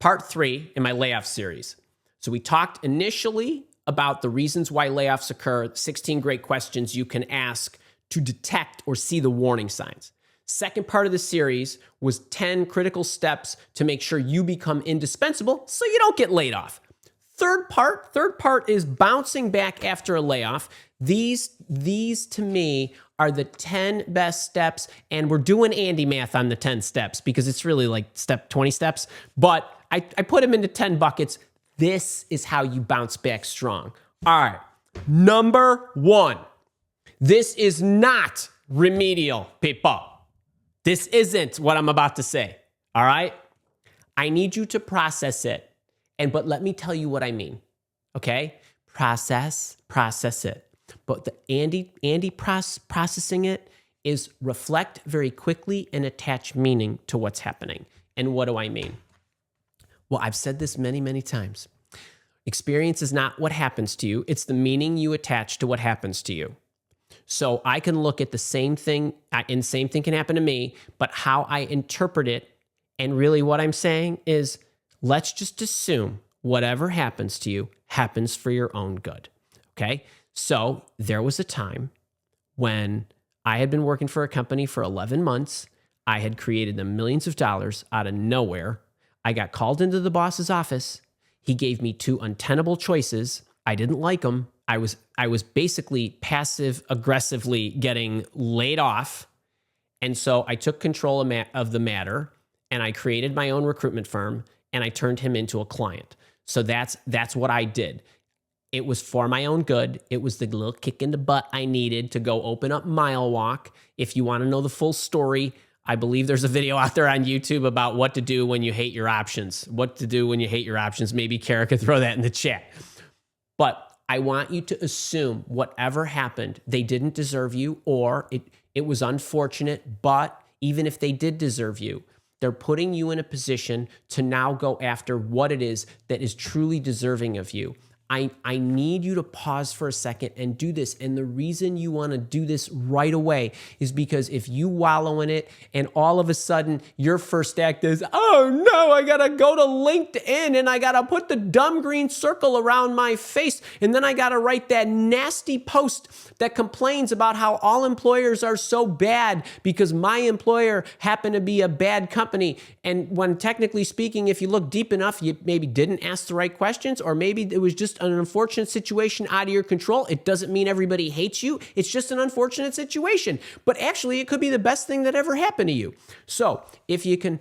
part 3 in my layoff series. So we talked initially about the reasons why layoffs occur, 16 great questions you can ask to detect or see the warning signs. Second part of the series was 10 critical steps to make sure you become indispensable so you don't get laid off. Third part is bouncing back after a layoff. These to me are the 10 best steps, and we're doing Andy math on the 10 steps because it's really like 20 steps, but I put them into 10 buckets. This is how you bounce back strong. All right, number 1. This is not remedial, people. This isn't what I'm about to say, all right? I need you to process it, but let me tell you what I mean, okay? Process it. But the Andy processing it is reflect very quickly and attach meaning to what's happening. And what do I mean? Well, I've said this many, many times. Experience is not what happens to you. It's the meaning you attach to what happens to you. So I can look at the same thing, and the same thing can happen to me, but how I interpret it, and really what I'm saying is, let's just assume whatever happens to you happens for your own good, okay? So there was a time when I had been working for a company for 11 months. I had created them millions of dollars out of nowhere. I got called into the boss's office. He gave me 2 untenable choices. I didn't like them. I was basically passive aggressively getting laid off. And so I took control of the matter, and I created my own recruitment firm, and I turned him into a client. So that's what I did. It was for my own good. It was the little kick in the butt I needed to go open up Mile Walk. If you want to know the full story, I believe there's a video out there on YouTube about what to do when you hate your options. What to do when you hate your options. Maybe Kara could throw that in the chat. But I want you to assume whatever happened, they didn't deserve you, or it was unfortunate, but even if they did deserve you, they're putting you in a position to now go after what it is that is truly deserving of you. I need you to pause for a second and do this. And the reason you want to do this right away is because if you wallow in it and all of a sudden your first act is, oh no, I got to go to LinkedIn and I got to put the dumb green circle around my face. And then I got to write that nasty post that complains about how all employers are so bad because my employer happened to be a bad company. And when technically speaking, if you look deep enough, you maybe didn't ask the right questions, or maybe it was just an unfortunate situation out of your control. It doesn't mean everybody hates you. It's just an unfortunate situation. But actually, it could be the best thing that ever happened to you. So if you can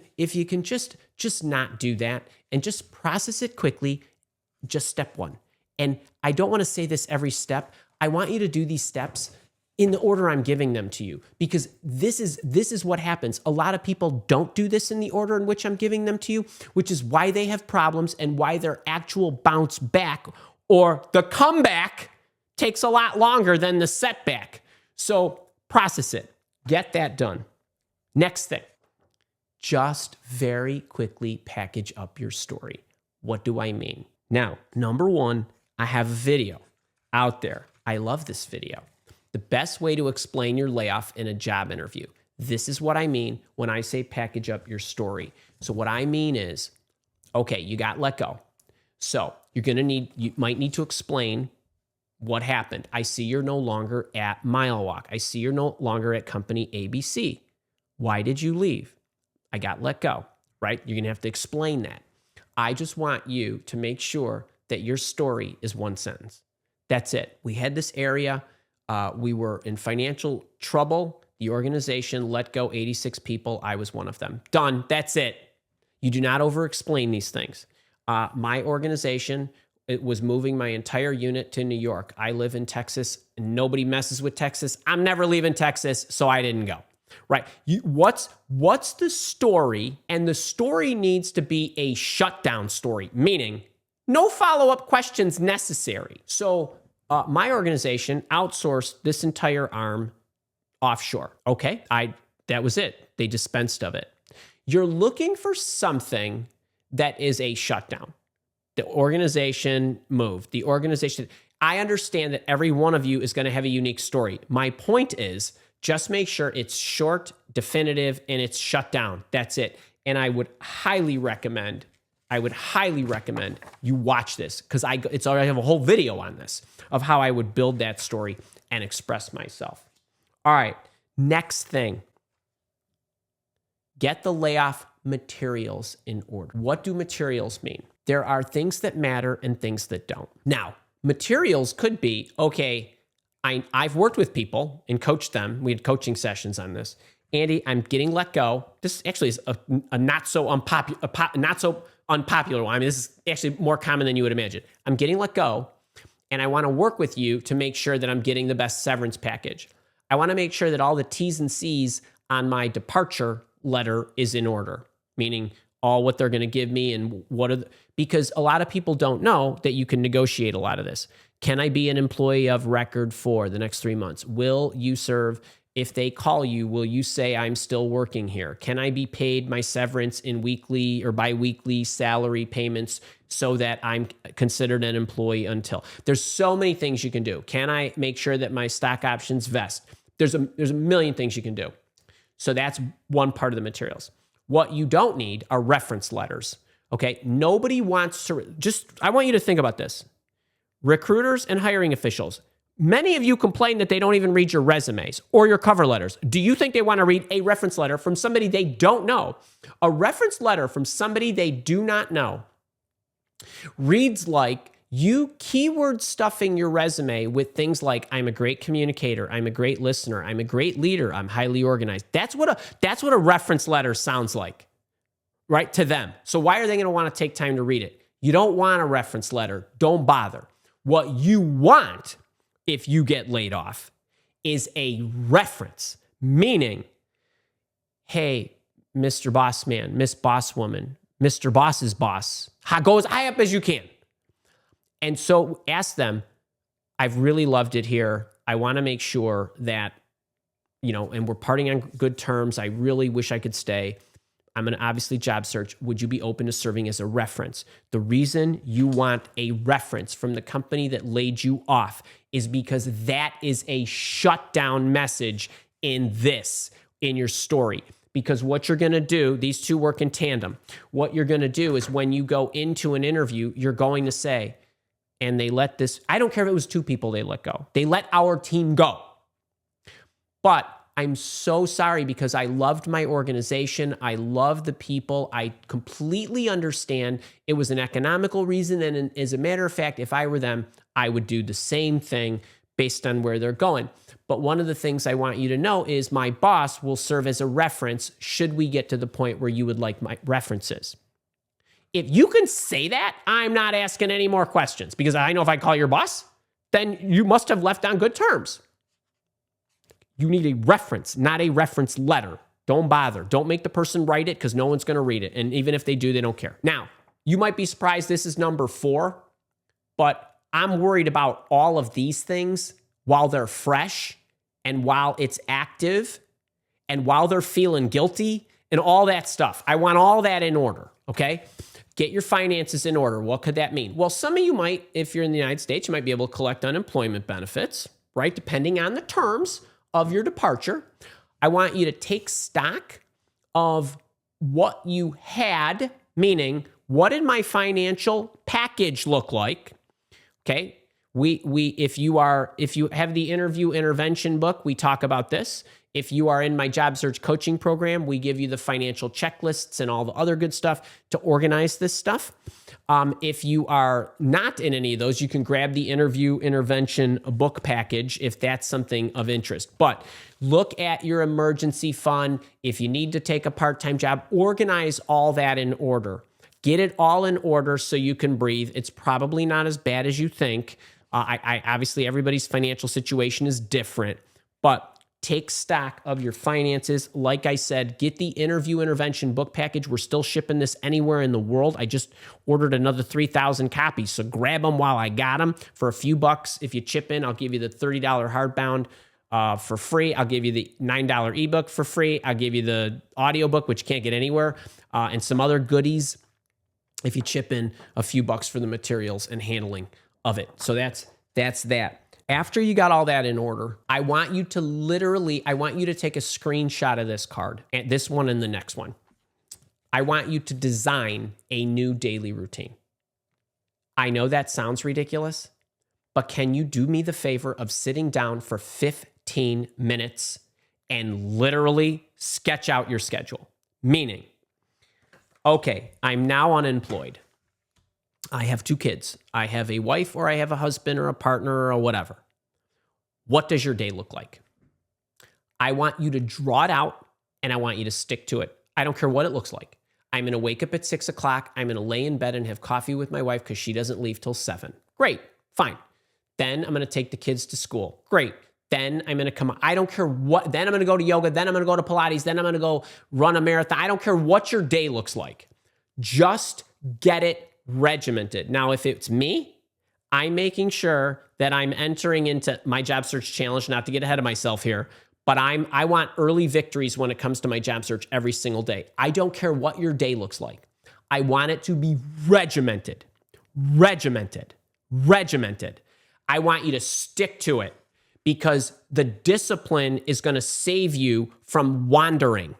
just not do that and just process it quickly, just step 1. And I don't want to say this every step. I want you to do these steps in the order I'm giving them to you, because this is what happens. A lot of people don't do this in the order in which I'm giving them to you, which is why they have problems and why their actual bounce back or the comeback takes a lot longer than the setback. So process it. Get that done. Next thing, just very quickly package up your story. What do I mean? Now, number 1, I have a video out there. I love this video. The best way to explain your layoff in a job interview. This is what I mean when I say package up your story. So what I mean is, okay, you got let go. So you might need to explain what happened. I see you're no longer at Mile Walk. I see you're no longer at company ABC. Why did you leave? I got let go, right? You're going to have to explain that. I just want you to make sure that your story is 1 sentence. That's it. We had this area. We were in financial trouble. The organization let go 86 people. I was one of them. Done. That's it. You do not over-explain these things. My organization, it was moving my entire unit to New York. I live in Texas, and nobody messes with Texas. I'm never leaving Texas, so I didn't go. Right? What's the story? And the story needs to be a shutdown story, meaning no follow-up questions necessary. So my organization outsourced this entire arm offshore. Okay, that was it. They dispensed of it. You're looking for something that is a shutdown. The organization moved. The organization. I understand that every one of you is going to have a unique story. My point is just make sure it's short, definitive, and it's shut down. That's it. And I would highly recommend I would highly recommend you watch this because I have a whole video on this of how I would build that story and express myself. All right, next thing. Get the layoff materials in order. What do materials mean? There are things that matter and things that don't. Now, materials could be, okay, I've worked with people and coached them. We had coaching sessions on this. Andy, I'm getting let go. This actually is a not so unpopular one. I mean, this is actually more common than you would imagine. I'm getting let go, and I want to work with you to make sure that I'm getting the best severance package. I want to make sure that all the T's and C's on my departure letter is in order, meaning all what they're going to give me and because a lot of people don't know that you can negotiate a lot of this. Can I be an employee of record for the next 3 months? Will you serve? If they call you, will you say I'm still working here? Can I be paid my severance in weekly or biweekly salary payments so that I'm considered an employee until? There's so many things you can do. Can I make sure that my stock options vest? There's a million things you can do. So that's one part of the materials. What you don't need are reference letters. Okay, nobody wants to, I want you to think about this. Recruiters and hiring officials, many of you complain that they don't even read your resumes or your cover letters. Do you think they want to read a reference letter from somebody they don't know? A reference letter from somebody they do not know reads like you keyword stuffing your resume with things like, I'm a great communicator, I'm a great listener, I'm a great leader, I'm highly organized. That's what a reference letter sounds like, right, to them. So why are they going to want to take time to read it? You don't want a reference letter. Don't bother. What you want, if you get laid off, is a reference, meaning, hey, Mr. Boss Man, Miss Boss Woman, Mr. Boss's boss, go as high up as you can. And so ask them, I've really loved it here. I want to make sure that, and we're parting on good terms. I really wish I could stay. I'm going to obviously job search. Would you be open to serving as a reference? The reason you want a reference from the company that laid you off is because that is a shutdown message in your story. Because what you're going to do, these two work in tandem. What you're going to do is when you go into an interview, you're going to say, and they let this, I don't care if it was 2 people they let go. They let our team go. But I'm so sorry because I loved my organization. I love the people. I completely understand it was an economical reason. And as a matter of fact, if I were them, I would do the same thing based on where they're going. But one of the things I want you to know is my boss will serve as a reference should we get to the point where you would like my references. If you can say that, I'm not asking any more questions because I know if I call your boss, then you must have left on good terms. You need a reference, not a reference letter. Don't bother. Don't make the person write it because no one's going to read it. And even if they do, they don't care. Now, you might be surprised this is number 4, but I'm worried about all of these things while they're fresh and while it's active and while they're feeling guilty and all that stuff. I want all that in order, okay? Get your finances in order. What could that mean? Well, some of you might, if you're in the United States, you might be able to collect unemployment benefits, right? Depending on the terms of your departure. I want you to take stock of what you had, meaning what did my financial package look like? Okay. If you have the interview intervention book, we talk about this. If you are in my job search coaching program, we give you the financial checklists and all the other good stuff to organize this stuff. If you are not in any of those, you can grab the interview intervention book package if that's something of interest. But look at your emergency fund. If you need to take a part-time job, organize all that in order. Get it all in order so you can breathe. It's probably not as bad as you think. I obviously, everybody's financial situation is different, but take stock of your finances. Like I said, get the interview intervention book package. We're still shipping this anywhere in the world. I just ordered another 3,000 copies, so grab them while I got them for a few bucks. If you chip in, I'll give you the $30 hardbound for free. I'll give you the $9 ebook for free. I'll give you the audiobook, which you can't get anywhere, and some other goodies if you chip in a few bucks for the materials and handling of it. So that's that. After you got all that in order, I want you to take a screenshot of this card, and this one and the next one. I want you to design a new daily routine. I know that sounds ridiculous, but can you do me the favor of sitting down for 15 minutes and literally sketch out your schedule? Meaning, okay, I'm now unemployed. I have 2 kids. I have a wife, or I have a husband or a partner or whatever. What does your day look like? I want you to draw it out and I want you to stick to it. I don't care what it looks like. I'm going to wake up at 6 o'clock. I'm going to lay in bed and have coffee with my wife because she doesn't leave till 7. Great. Fine. Then I'm going to take the kids to school. Great. Then I'm going to come. I don't care what. Then I'm going to go to yoga. Then I'm going to go to Pilates. Then I'm going to go run a marathon. I don't care what your day looks like. Just get it regimented. Now, if it's me, I'm making sure that I'm entering into my job search challenge, not to get ahead of myself here, but I want early victories when it comes to my job search every single day. I don't care what your day looks like. I want it to be regimented, regimented, regimented. I want you to stick to it because the discipline is going to save you from wandering.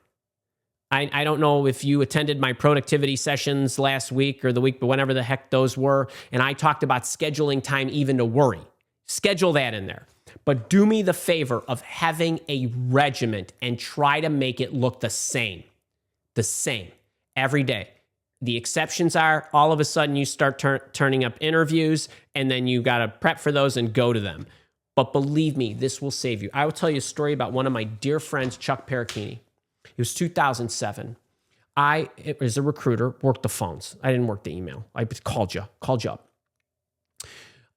I don't know if you attended my productivity sessions last week or the week, but whenever the heck those were, and I talked about scheduling time even to worry. Schedule that in there. But do me the favor of having a regiment and try to make it look the same every day. The exceptions are all of a sudden you start turning up interviews and then you got to prep for those and go to them. But believe me, this will save you. I will tell you a story about one of my dear friends, Chuck Paracchini. It was 2007. I, as a recruiter, worked the phones. I didn't work the email. I called you up.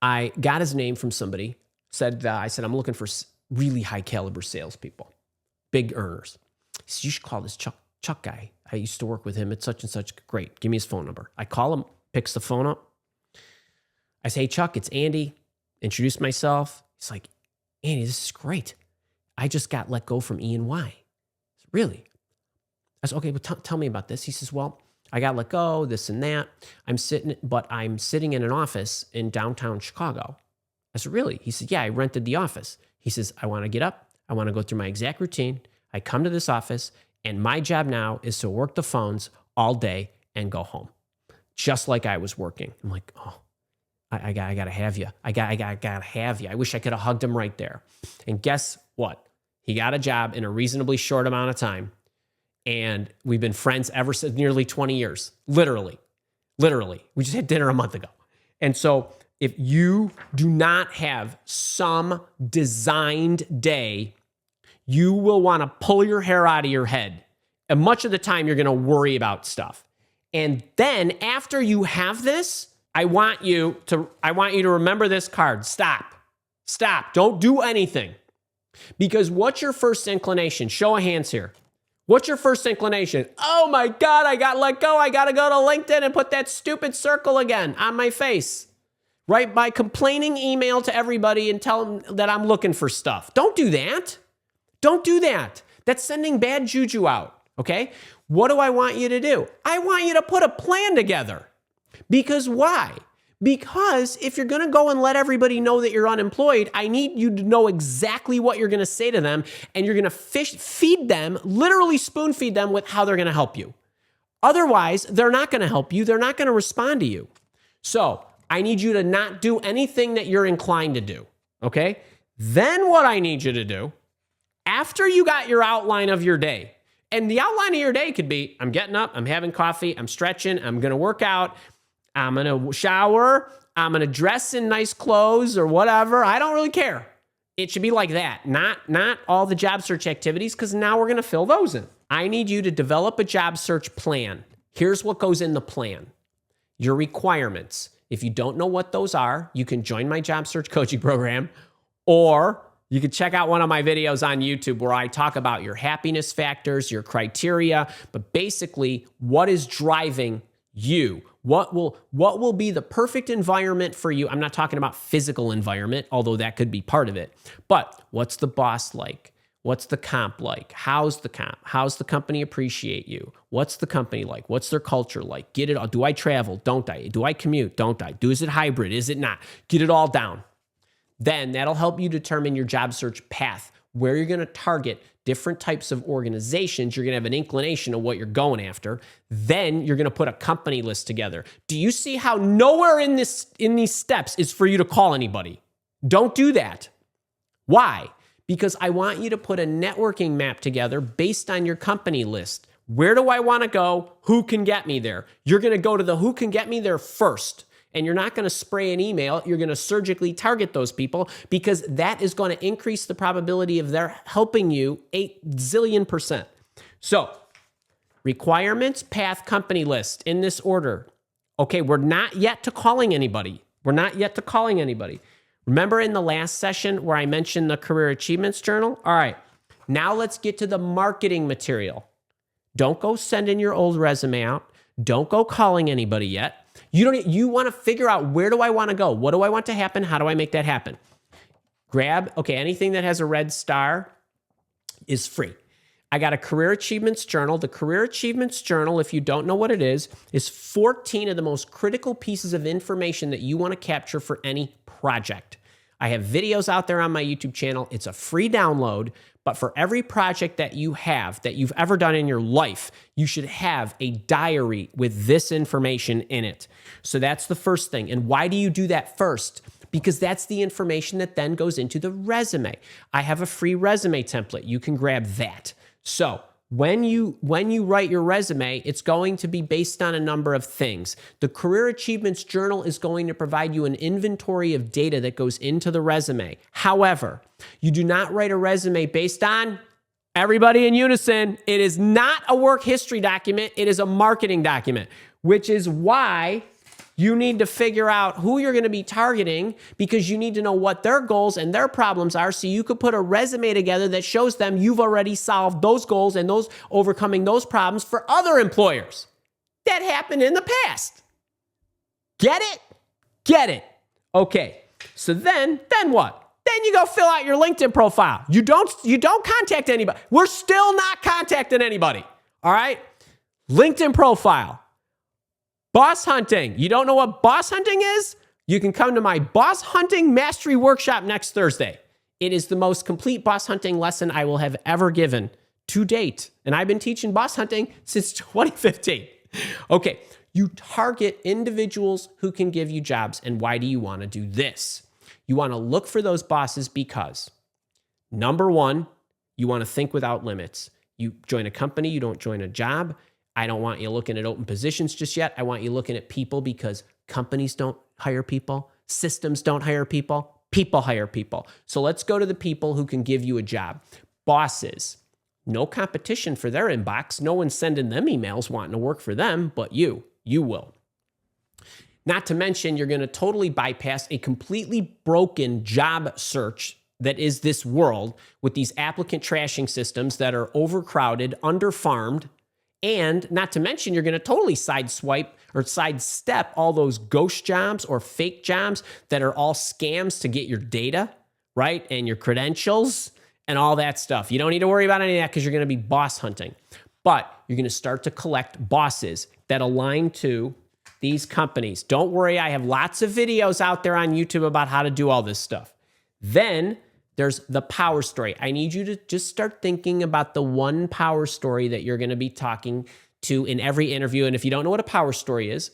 I got his name from somebody. I said, I'm looking for really high caliber salespeople, big earners. He said, you should call this Chuck guy. I used to work with him at such and such. Great. Give me his phone number. I call him, picks the phone up. I say, hey, Chuck, it's Andy. Introduce myself. He's like, Andy, this is great. I just got let go from E&Y. I said, really? I said, okay, but tell me about this. He says, well, I got let go, this and that. I'm sitting in an office in downtown Chicago. I said, really? He said, yeah, I rented the office. He says, I want to get up. I want to go through my exact routine. I come to this office, and my job now is to work the phones all day and go home, just like I was working. I'm like, oh, I got to have you. I got to have you. I wish I could have hugged him right there. And guess what? He got a job in a reasonably short amount of time. And we've been friends ever since, nearly 20 years. Literally. We just had dinner a month ago. And so if you do not have some designed day, you will want to pull your hair out of your head. And much of the time, you're going to worry about stuff. And then after you have this, I want you to remember this card. Stop. Don't do anything. Because what's your first inclination? Show of hands here. What's your first inclination? Oh my God, I got let go. I got to go to LinkedIn and put that stupid circle again on my face. Right? By complaining email to everybody and tell them that I'm looking for stuff. Don't do that. Don't do that. That's sending bad juju out. Okay? What do I want you to do? I want you to put a plan together. Because why? Because if you're going to go and let everybody know that you're unemployed, I need you to know exactly what you're going to say to them, and you're going to feed them, literally spoon feed them with how they're going to help you. Otherwise, they're not going to help you. They're not going to respond to you. So I need you to not do anything that you're inclined to do, okay? Then what I need you to do, after you got your outline of your day, and the outline of your day could be, I'm getting up, I'm having coffee, I'm stretching, I'm going to work out, I'm going to shower, I'm going to dress in nice clothes or whatever. I don't really care. It should be like that, not all the job search activities, because now we're going to fill those in. I need you to develop a job search plan. Here's what goes in the plan. Your requirements. If you don't know what those are, you can join my job search coaching program, or you can check out one of my videos on YouTube where I talk about your happiness factors, your criteria, but basically what is driving you. What will be the perfect environment for you? I'm not talking about physical environment, although that could be part of it. But what's the boss like? What's the comp like? How's the comp? How's the company appreciate you? What's the company like? What's their culture like? Get it all. Do I travel? Don't I? Do I commute? Don't I? Is it hybrid? Is it not? Get it all down. Then that'll help you determine your job search path. where you're going to target different types of organizations. You're going to have an inclination of what you're going after. Then you're going to put a company list together. Do you see how nowhere in these steps is for you to call anybody? Don't do that. Why? Because I want you to put a networking map together based on your company list. Where do I want to go? Who can get me there? You're going to go to the who can get me there first. And you're not going to spray an email. You're going to surgically target those people because that is going to increase the probability of their helping you 8 zillion %. So requirements, path, company list in this order. Okay, we're not yet to calling anybody. Remember in the last session where I mentioned the Career Achievements Journal? All right, now let's get to the marketing material. Don't go sending your old resume out. Don't go calling anybody yet. You want to figure out, where do I want to go? What do I want to happen? How do I make that happen? Anything that has a red star is free. I got a Career Achievements Journal. The Career Achievements Journal, if you don't know what it is 14 of the most critical pieces of information that you want to capture for any project. I have videos out there on my YouTube channel. It's a free download, but for every project that you have, that you've ever done in your life, you should have a diary with this information in it. So that's the first thing. And why do you do that first? Because that's the information that then goes into the resume. I have a free resume template. You can grab that. So when you write your resume, it's going to be based on a number of things. The Career Achievements Journal is going to provide you an inventory of data that goes into the resume. However, you do not write a resume based on, everybody in unison, it is not a work history document. It is a marketing document, which is why you need to figure out who you're going to be targeting, because you need to know what their goals and their problems are, so you could put a resume together that shows them you've already solved those goals and those overcoming those problems for other employers. That happened in the past. Get it? Get it. Okay. So then what? Then you go fill out your LinkedIn profile. You don't contact anybody. We're still not contacting anybody. All right? LinkedIn profile. Boss hunting. You don't know what boss hunting is? You can come to my boss hunting mastery workshop next Thursday. It is the most complete boss hunting lesson I will have ever given to date. And I've been teaching boss hunting since 2015. Okay, you target individuals who can give you jobs. And why do you want to do this? You want to look for those bosses because, number one, you want to think without limits. You join a company, you don't join a job. I don't want you looking at open positions just yet. I want you looking at people, because companies don't hire people. Systems don't hire people. People hire people. So let's go to the people who can give you a job. Bosses. No competition for their inbox. No one's sending them emails wanting to work for them, but you will. Not to mention, you're going to totally bypass a completely broken job search that is this world, with these applicant trashing systems that are overcrowded, underfarmed. And not to mention, you're going to totally sidestep all those ghost jobs or fake jobs that are all scams to get your data, right? And your credentials and all that stuff. You don't need to worry about any of that, because you're going to be boss hunting. But you're going to start to collect bosses that align to these companies. Don't worry, I have lots of videos out there on YouTube about how to do all this stuff. Then there's the power story. I need you to just start thinking about the one power story that you're going to be talking to in every interview. And if you don't know what a power story is,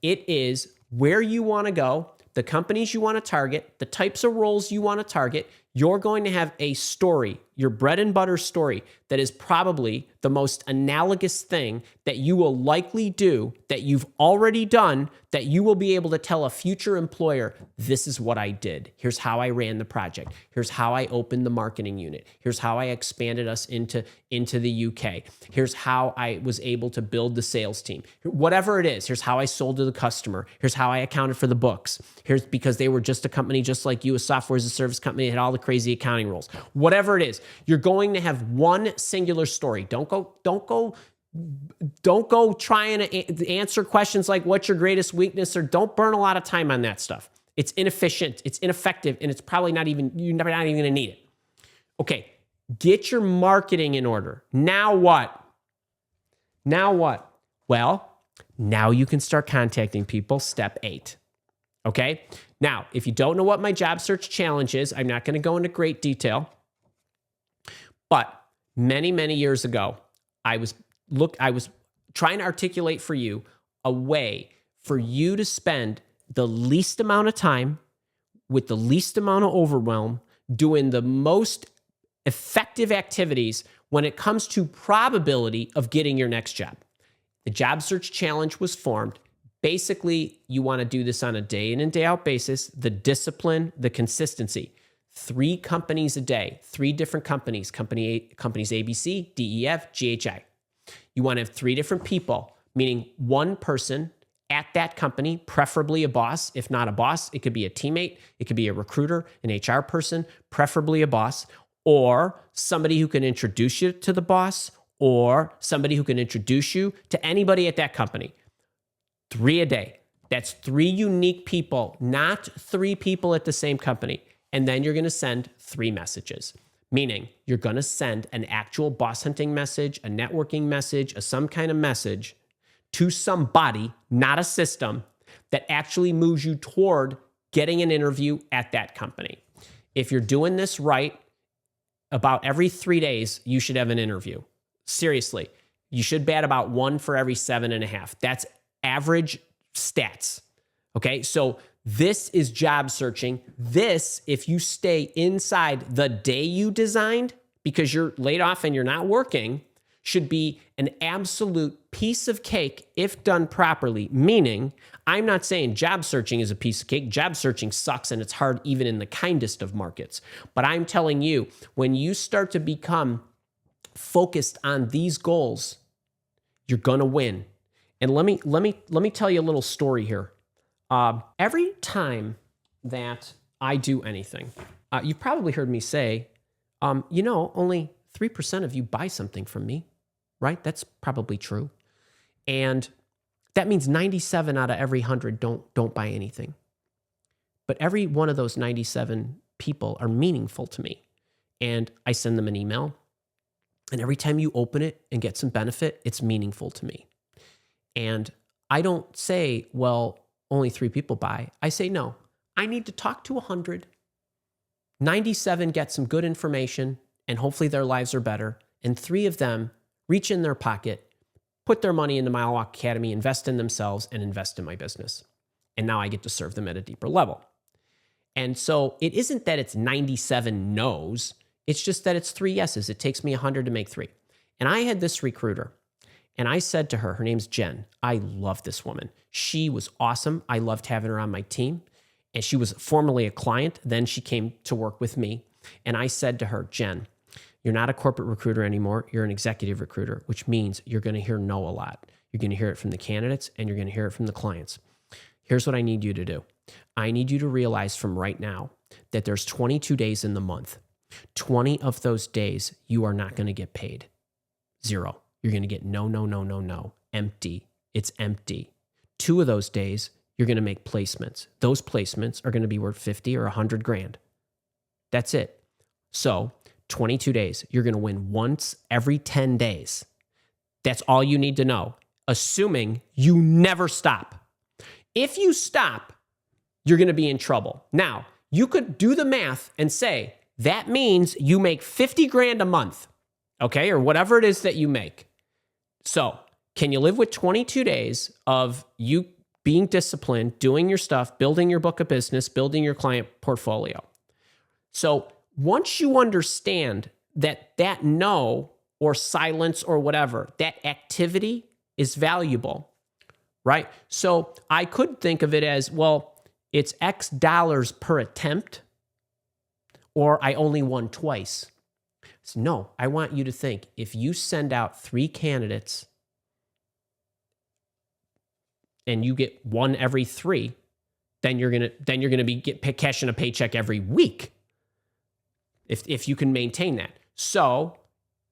it is where you want to go, the companies you want to target, the types of roles you want to target. You're going to have a story, your bread and butter story, that is probably the most analogous thing that you will likely do, that you've already done, that you will be able to tell a future employer, this is what I did. Here's how I ran the project. Here's how I opened the marketing unit. Here's how I expanded us into the UK. Here's how I was able to build the sales team. Whatever it is, here's how I sold to the customer. Here's how I accounted for the books. Here's because they were just a company just like you, a software as a service company that had all the crazy accounting rules. Whatever it is, you're going to have one singular story. Don't go trying to answer questions like what's your greatest weakness, or don't burn a lot of time on that stuff. It's inefficient, it's ineffective, and it's probably not even going to need it. Okay, get your marketing in order. Now what? Well, now you can start contacting people. Step 8. Okay? Now, if you don't know what my job search challenge is, I'm not going to go into great detail. But many, many years ago, I was trying to articulate for you a way for you to spend the least amount of time with the least amount of overwhelm doing the most effective activities when it comes to probability of getting your next job. The job search challenge was formed. Basically, you want to do this on a day in and day out basis, the discipline, the consistency. 3 companies a day, 3 different companies, companies ABC, DEF, GHI. You want to have 3 different people, meaning one person at that company, preferably a boss. If not a boss, it could be a teammate, it could be a recruiter, an HR person, preferably a boss, or somebody who can introduce you to the boss, or somebody who can introduce you to anybody at that company. 3 a day. That's 3 unique people, not 3 people at the same company. And then you're going to send 3 messages, meaning you're going to send an actual boss hunting message, a networking message, some kind of message to somebody, not a system, that actually moves you toward getting an interview at that company. If you're doing this right, about every 3 days, you should have an interview. Seriously, you should bat about 1 for every 7.5. That's average stats. Okay, so this is job searching. This, if you stay inside the day you designed because you're laid off and you're not working, should be an absolute piece of cake if done properly. Meaning, I'm not saying job searching is a piece of cake. Job searching sucks and it's hard even in the kindest of markets. But I'm telling you, when you start to become focused on these goals, you're gonna win. And let me tell you a little story here. Every time that I do anything, you've probably heard me say, only 3% of you buy something from me, right? That's probably true. And that means 97 out of every 100 don't buy anything. But every one of those 97 people are meaningful to me. And I send them an email. And every time you open it and get some benefit, it's meaningful to me. And I don't say, well, only 3 people buy. I say, no, I need to talk to 100. 97 get some good information, and hopefully their lives are better. And 3 of them reach in their pocket, put their money into Mile Walk Academy, invest in themselves, and invest in my business. And now I get to serve them at a deeper level. And so it isn't that it's 97 no's. It's just that it's 3 yeses. It takes me 100 to make 3. And I had this recruiter. And I said to her name's Jen. I love this woman. She was awesome. I loved having her on my team. And she was formerly a client. Then she came to work with me. And I said to her, Jen, you're not a corporate recruiter anymore. You're an executive recruiter, which means you're going to hear no a lot. You're going to hear it from the candidates and you're going to hear it from the clients. Here's what I need you to do. I need you to realize from right now that there's 22 days in the month. 20 of those days, you are not going to get paid. 0. You're going to get no. Empty. It's empty. 2 of those days, you're going to make placements. Those placements are going to be worth 50 or 100 grand. That's it. So 22 days, you're going to win once every 10 days. That's all you need to know, assuming you never stop. If you stop, you're going to be in trouble. Now, you could do the math and say, that means you make 50 grand a month, okay, or whatever it is that you make. So, can you live with 22 days of you being disciplined, doing your stuff, building your book of business, building your client portfolio? So, once you understand that no or silence or whatever, that activity is valuable, right? So, I could think of it as, well, it's X dollars per attempt, or I only won twice. So no, I want you to think, if you send out 3 candidates and you get 1 every 3, then you're gonna be cashing a paycheck every week. If you can maintain that. So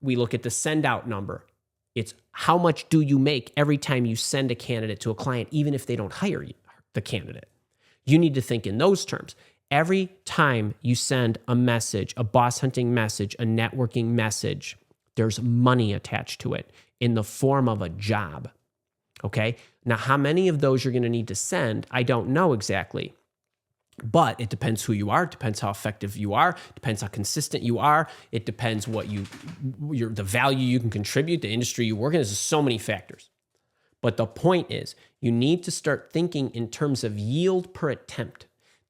we look at the send out number. It's how much do you make every time you send a candidate to a client, even if they don't hire you, the candidate. You need to think in those terms. Every time you send a message, a boss hunting message, a networking message, there's money attached to it in the form of a job. Okay? Now, how many of those you're going to need to send, I don't know exactly. But it depends who you are. It depends how effective you are. It depends how consistent you are. It depends what the value you can contribute, the industry you work in. There's so many factors. But the point is, you need to start thinking in terms of yield per attempt.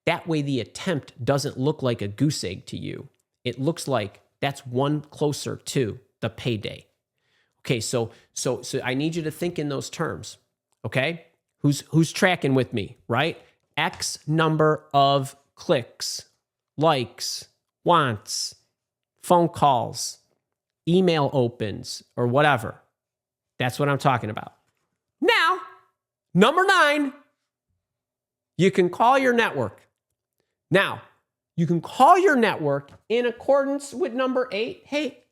That way the attempt doesn't look like a goose egg to you. It looks like that's one closer to the payday. Okay, so I need you to think in those terms. Okay? Who's tracking with me, right? X number of clicks, likes, wants, phone calls, email opens, or whatever. That's what I'm talking about. Now, number 9, you can call your network. Now, you can call your network in accordance with number 8. Hey,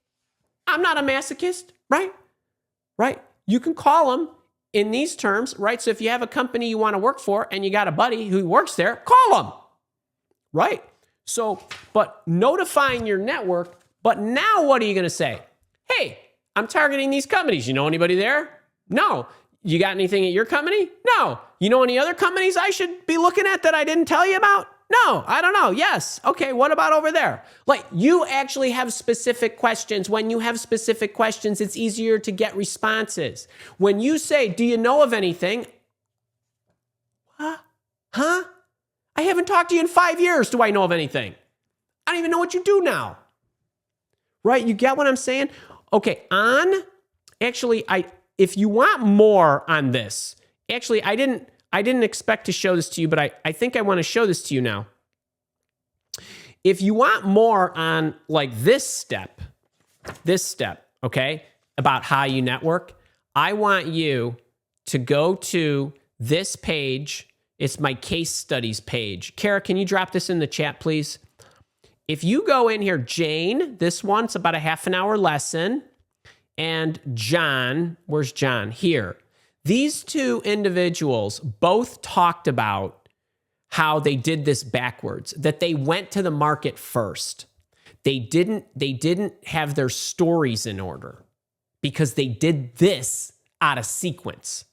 I'm not a masochist, right? Right? You can call them in these terms, right? So if you have a company you want to work for and you got a buddy who works there, call them, right? So, but notifying your network, but now what are you going to say? Hey, I'm targeting these companies. You know anybody there? No. You got anything at your company? No. You know any other companies I should be looking at that I didn't tell you about? No, I don't know. Yes. Okay, what about over there? Like, you actually have specific questions. When you have specific questions, it's easier to get responses. When you say, do you know of anything? Huh? I haven't talked to you in 5 years. Do I know of anything? I don't even know what you do now. Right? You get what I'm saying? Okay, if you want more on this, actually, I didn't expect to show this to you, but I think I want to show this to you now. If you want more on like this step, okay, about how you network, I want you to go to this page. It's my case studies page. Kara, can you drop this in the chat, please? If you go in here, Jane, this one, it's about a half an hour lesson. And John, where's John? Here. These two individuals both talked about how they did this backwards, that they went to the market first. They didn't have their stories in order because they did this out of sequence.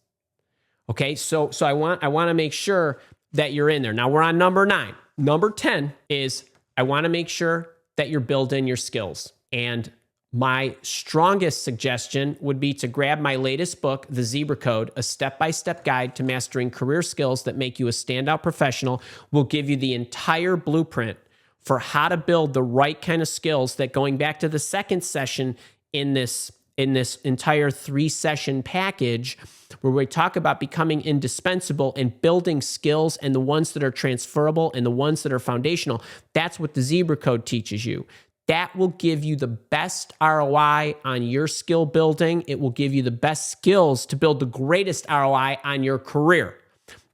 Okay, so I want to make sure that you're in there. Now we're on number 9. Number 10 is I want to make sure that you're building your skills. And my strongest suggestion would be to grab my latest book, The Zebra Code, a step-by-step guide to mastering career skills that make you a standout professional. Will give you the entire blueprint for how to build the right kind of skills that, going back to the second session in this entire 3-session package, where we talk about becoming indispensable and building skills, and the ones that are transferable and the ones that are foundational. That's what the Zebra Code teaches you. That will give you the best ROI on your skill building. It will give you the best skills to build the greatest ROI on your career.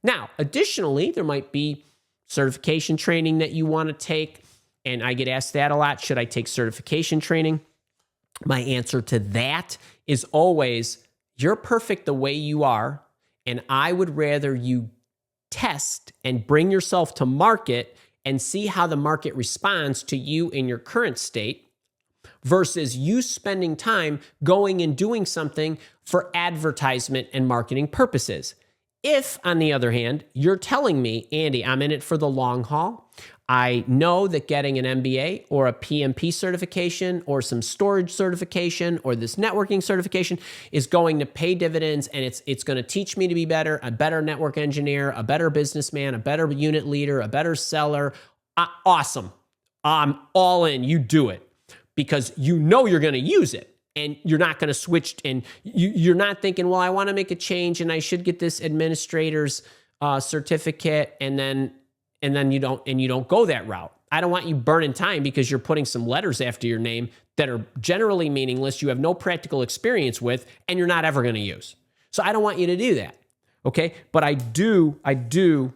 Now, additionally, there might be certification training that you want to take. And I get asked that a lot. Should I take certification training? My answer to that is always, you're perfect the way you are. And I would rather you test and bring yourself to market and see how the market responds to you in your current state versus you spending time going and doing something for advertisement and marketing purposes. If, on the other hand, you're telling me, Andy, I'm in it for the long haul. I know that getting an MBA or a PMP certification or some storage certification or this networking certification is going to pay dividends, and it's going to teach me to be better, a better network engineer, a better businessman, a better unit leader, a better seller. Awesome. I'm all in. You do it because you know you're going to use it. And you're not going to switch, and you're not thinking, well, I want to make a change and I should get this administrator's certificate, and then you don't go that route. I don't want you burning time because you're putting some letters after your name that are generally meaningless, you have no practical experience with, and you're not ever going to use. So I don't want you to do that. Okay? But I do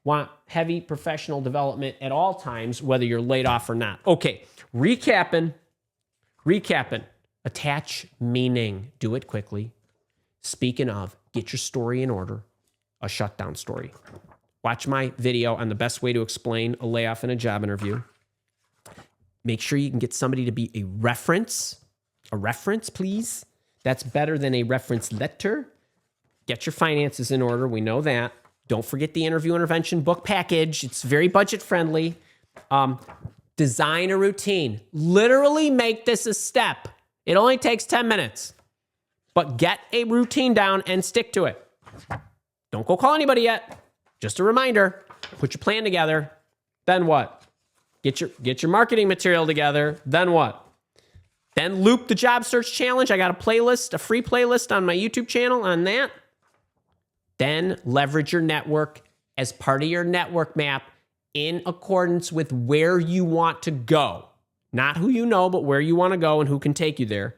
want heavy professional development at all times, whether you're laid off or not. Okay, recapping. Attach meaning. Do it quickly. Speaking of, get your story in order. A shutdown story. Watch my video on the best way to explain a layoff in a job interview. Make sure you can get somebody to be a reference. A reference, please. That's better than a reference letter. Get your finances in order. We know that. Don't forget the interview intervention book package. It's very budget friendly. Design a routine. Literally make this a step. It only takes 10 minutes. But get a routine down and stick to it. Don't go call anybody yet. Just a reminder. Put your plan together. Then what? Get your marketing material together. Then what? Then loop the job search challenge. I got a playlist, a free playlist on my YouTube channel on that. Then leverage your network as part of your network map in accordance with where you want to go. Not who you know, but where you want to go and who can take you there.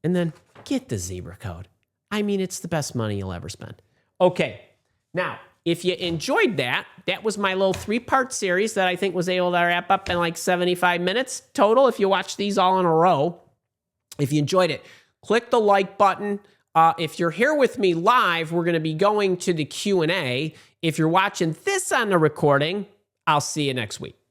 And then get the zebra code. I mean, it's the best money you'll ever spend. Okay, now, if you enjoyed that, that was my little 3-part series that I think was able to wrap up in like 75 minutes total if you watch these all in a row. If you enjoyed it, click the like button. If you're here with me live, we're going to be going to the Q&A. If you're watching this on the recording, I'll see you next week.